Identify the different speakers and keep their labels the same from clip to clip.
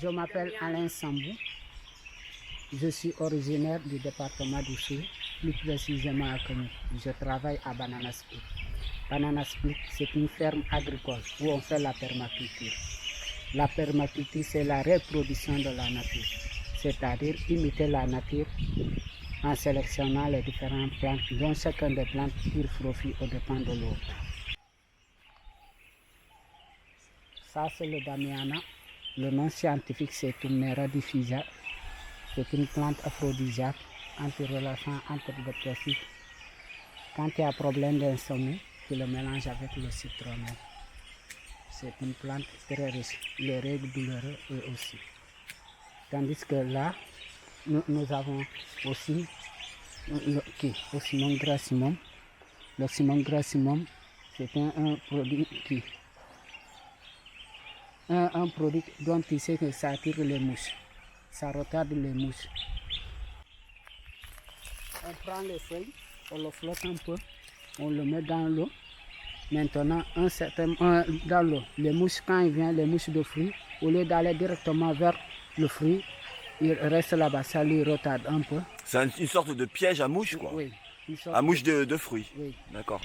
Speaker 1: Je m'appelle Alain Sambou. Je suis originaire du département d'Oussouye, plus précisément à Kony. Je travaille à Banana Split. Banana Split, c'est une ferme agricole où on fait la permaculture. La permaculture, c'est la reproduction de la nature, c'est-à-dire imiter la nature en sélectionnant les différentes plantes, dont chacun des plantes tire profit aux dépens de l'autre. Ça, c'est le Damiana. Le nom scientifique, c'est Tumnera diffusa. C'est une plante aphrodisiaque, anti-relaxant, antidépressif. Quand il y a problème d'insomnie, tu le mélanges avec le citronne. C'est une plante très riche. Les règles douloureux aussi. Tandis que là, nous avons aussi l'Oxymum grassimum. L'Oxymum grassimum, c'est un produit qui... Un produit dont tu sais que ça attire les mouches. Ça retarde les mouches. On prend les feuilles, on le flotte un peu, on le met dans l'eau. Maintenant, dans l'eau, les mouches, quand ils viennent, les mouches de fruits, au lieu d'aller directement vers le fruit, ils restent là-bas, ça lui retarde un peu.
Speaker 2: C'est une sorte de piège à mouches, quoi.
Speaker 1: Oui.
Speaker 2: À mouches de fruits.
Speaker 1: Oui.
Speaker 2: D'accord.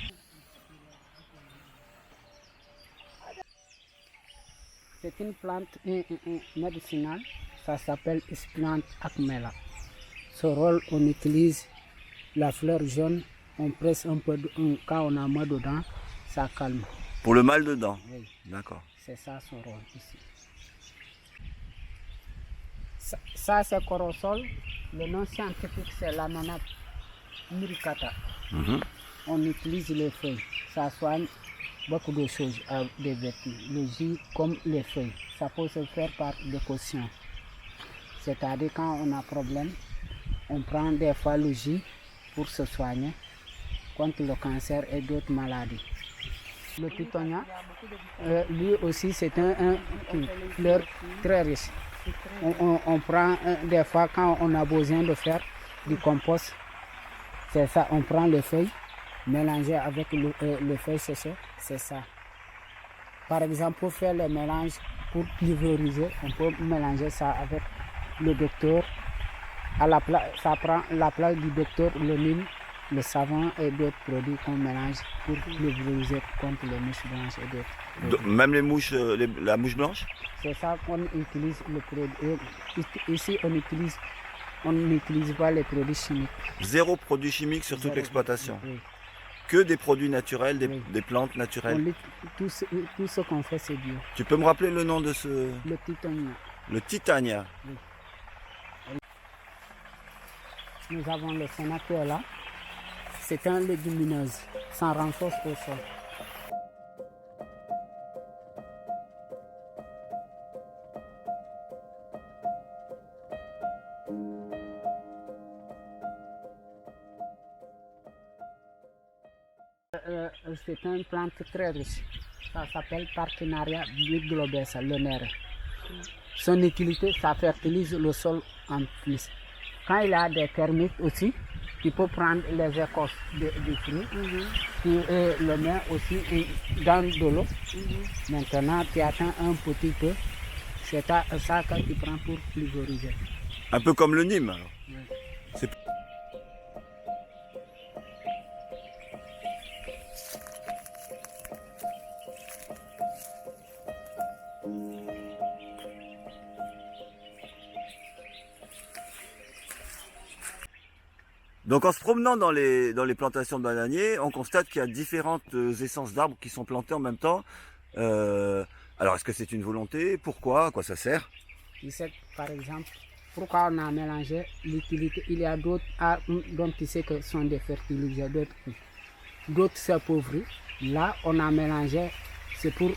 Speaker 1: C'est une plante médicinale, ça s'appelle Splant acmela. Ce rôle, on utilise la fleur jaune, on presse un peu, quand on a mal dedans, ça calme.
Speaker 2: Pour le mal dedans.
Speaker 1: Oui.
Speaker 2: D'accord.
Speaker 1: C'est ça son rôle ici. Ça c'est corosol, le nom scientifique c'est l'Anona muricata. On utilise les feuilles, ça soigne beaucoup de choses, des vertus. Le jus comme les feuilles, ça peut se faire par décoction. C'est-à-dire quand on a problème, on prend des fois le jus pour se soigner contre le cancer et d'autres maladies. Le titonia, lui aussi c'est une fleur très riche. On prend des fois quand on a besoin de faire du compost, c'est ça, on prend les feuilles, mélanger avec le feuille séché, c'est ça. Par exemple, pour faire le mélange, pour pulvériser, on peut mélanger ça avec le docteur. Ça prend la place du docteur, le Nil, le savon et d'autres produits qu'on mélange pour pulvériser contre les mouches blanches et d'autres.
Speaker 2: Même les mouches, la mouche blanche?
Speaker 1: C'est ça qu'on utilise le produit. Ici, on n'utilise pas les produits chimiques.
Speaker 2: Zéro produit chimique sur toute l'exploitation.
Speaker 1: Oui.
Speaker 2: Que des produits naturels, des plantes naturelles.
Speaker 1: Tout ce qu'on fait, c'est bio.
Speaker 2: Tu peux me rappeler le nom de ce...
Speaker 1: Le titania.
Speaker 2: Le titania.
Speaker 1: Oui. Nous avons le sénateur. C'est un légumineuse, ça renforce au sol. C'est une plante très riche. Ça s'appelle Partenariat biglobessa, le nere. Son utilité, ça fertilise le sol en plus. Quand il y a des termites aussi, tu peux prendre les écorces du fruit, tu le mets aussi dans de l'eau. Maintenant, tu attends un petit peu. C'est ça que tu prends pour pulvériser.
Speaker 2: Un peu comme le Nîmes, alors.
Speaker 1: Oui.
Speaker 2: Donc en se promenant dans les plantations de bananiers, on constate qu'il y a différentes essences d'arbres qui sont plantées en même temps. Alors est-ce que c'est une volonté? Pourquoi? À quoi ça sert?
Speaker 1: Par exemple, pourquoi on a mélangé l'utilité? Il y a d'autres arbres dont tu sais que sont des fertilisants, d'autres s'appauvrir. Là, on a mélangé, c'est pour,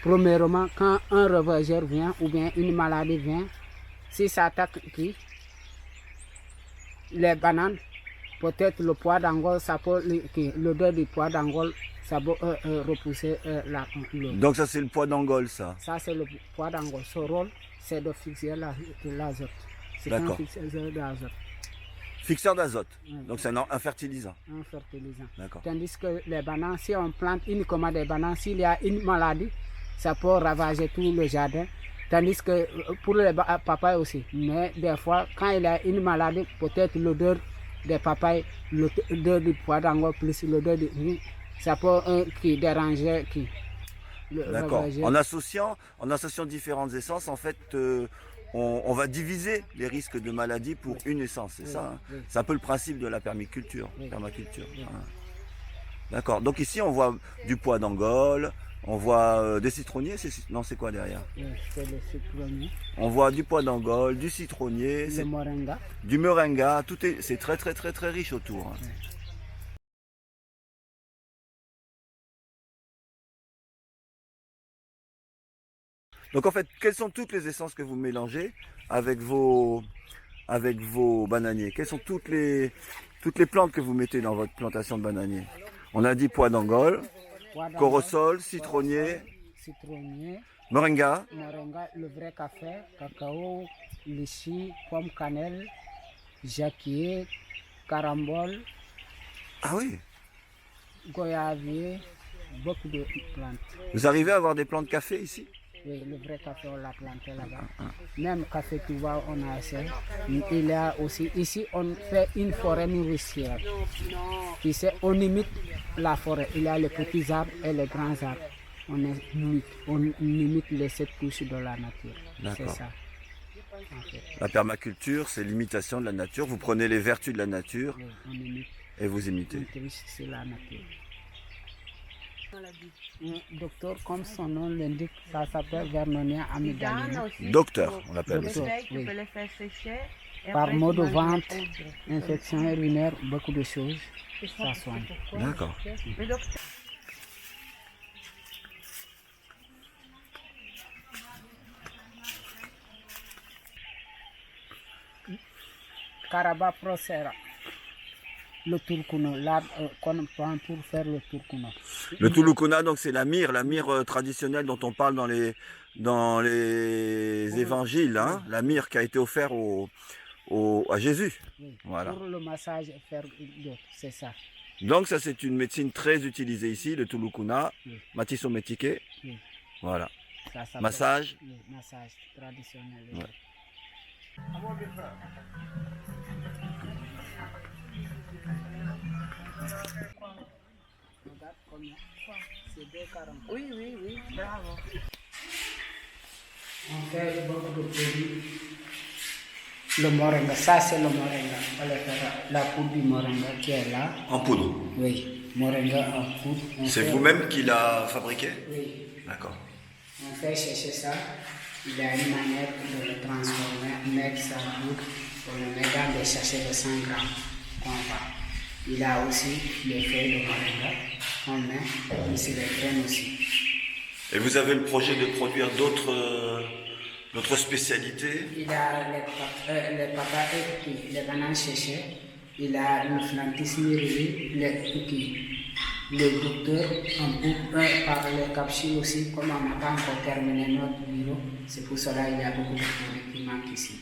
Speaker 1: premièrement, quand un ravageur vient ou bien une maladie vient, si ça attaque les bananes, peut-être le poids d'Angole, l'odeur du poids d'Angole, ça peut repousser l'eau.
Speaker 2: Donc ça c'est le poids d'Angole, ça?
Speaker 1: Ça c'est le poids d'Angole. Son rôle, c'est de fixer l'azote. C'est un fixeur d'azote.
Speaker 2: Fixeur d'azote.
Speaker 1: Oui.
Speaker 2: Donc c'est un fertilisant.
Speaker 1: Un fertilisant.
Speaker 2: D'accord.
Speaker 1: Tandis que les bananes, si on plante uniquement des bananes, s'il y a une maladie, ça peut ravager tout le jardin. Tandis que pour les papayes aussi. Mais des fois, quand il y a une maladie, peut-être l'odeur des papayes, l'odeur du poids d'angle plus l'odeur du riz, ça peut qui déranger qui.
Speaker 2: D'accord. En associant différentes essences, en fait, on va diviser les risques de maladie pour une essence, c'est ça, hein?
Speaker 1: Oui.
Speaker 2: C'est un peu le principe de la permaculture.
Speaker 1: Oui.
Speaker 2: Permaculture,
Speaker 1: Oui.
Speaker 2: hein. D'accord. Donc ici, on voit du pois d'Angole, on voit des citronniers. Non, c'est quoi derrière?
Speaker 1: Oui, c'est le citronnier,
Speaker 2: On voit du pois d'Angole, du citronnier,
Speaker 1: le moringa.
Speaker 2: du moringa. C'est très très très très riche autour, hein.
Speaker 1: Oui.
Speaker 2: Donc en fait, quelles sont toutes les essences que vous mélangez avec vos bananiers? Quelles sont toutes les plantes que vous mettez dans votre plantation de bananiers? On a dit pois d'Angole,
Speaker 1: Poids d'Angole,
Speaker 2: corosol, citronnier,
Speaker 1: citronnier,
Speaker 2: moringa.
Speaker 1: moringa, le vrai café, cacao, litchi, pomme cannelle, jacquier, carambole,
Speaker 2: Ah oui.
Speaker 1: goyavier, beaucoup de plantes.
Speaker 2: Vous arrivez à avoir des plantes de café ici?
Speaker 1: Oui, le vrai café, on l'a planté là-bas. Même café Touba, on a assez. Il y a aussi, ici, on fait une forêt nourricière. Ici, on imite la forêt. Il y a les petits arbres et les grands arbres. On imite les 7 couches de la nature. C'est
Speaker 2: D'accord.
Speaker 1: ça. En fait.
Speaker 2: La permaculture, c'est l'imitation de la nature. Vous prenez les vertus de la nature
Speaker 1: Oui, on imite,
Speaker 2: et vous imitez.
Speaker 1: on triche sur la nature. Un docteur, comme son nom l'indique, ça s'appelle Vernonia amygdalina.
Speaker 2: Docteur, on l'appelle aussi.
Speaker 1: Docteur,
Speaker 3: Tu
Speaker 1: oui.
Speaker 3: peux les faire sécher. Et
Speaker 1: Par
Speaker 3: après,
Speaker 1: mot
Speaker 3: tu
Speaker 1: de
Speaker 3: manges la
Speaker 1: ventre,
Speaker 3: poudre.
Speaker 1: infection urinaire, beaucoup de choses, ça soigne.
Speaker 2: D'accord.
Speaker 3: Le docteur.
Speaker 1: Caraba procera, le turkuno, l'arbre qu'on prend pour faire le turkuno.
Speaker 2: Le Tulukuna, donc c'est la myrrhe traditionnelle dont on parle dans les évangiles, hein, la myrrhe qui a été offerte à Jésus.
Speaker 1: Oui.
Speaker 2: Voilà.
Speaker 1: Pour le massage, faire d'autres, c'est ça.
Speaker 2: Donc ça c'est une médecine très utilisée ici, le Tulukuna,
Speaker 1: Oui.
Speaker 2: Matiso Metike.
Speaker 1: Oui.
Speaker 2: Voilà.
Speaker 1: Ça s'appelle-
Speaker 2: Massage.
Speaker 1: Oui, massage traditionnel.
Speaker 2: Ouais.
Speaker 1: Regarde combien. C'est 2,40.
Speaker 3: Oui, oui, oui, bravo.
Speaker 1: On fait beaucoup de produits. Le moringa, ça c'est le moringa. On va faire la poudre du moringa qui est là.
Speaker 2: En poudre.
Speaker 1: Oui, moringa en poudre. On
Speaker 2: C'est
Speaker 1: fait-
Speaker 2: vous-même qui l'a fabriqué?
Speaker 1: Oui,
Speaker 2: D'accord.
Speaker 1: on fait chercher ça. Il y a une manière de le transformer, mettre ça en poudre, on le met dans des sachets de 100 grammes qu'on va. Il y a aussi les feuilles de moringa qu'on met, ici les graines aussi.
Speaker 2: Et vous avez le projet de produire d'autres spécialités?
Speaker 1: Il y a les papayes, les bananes séchées, il y a le flantis mirili, le docteur en poudre par les capsules aussi, comme on n'a pas encore terminé notre bureau, c'est pour cela qu'il y a beaucoup de produits qui manquent ici.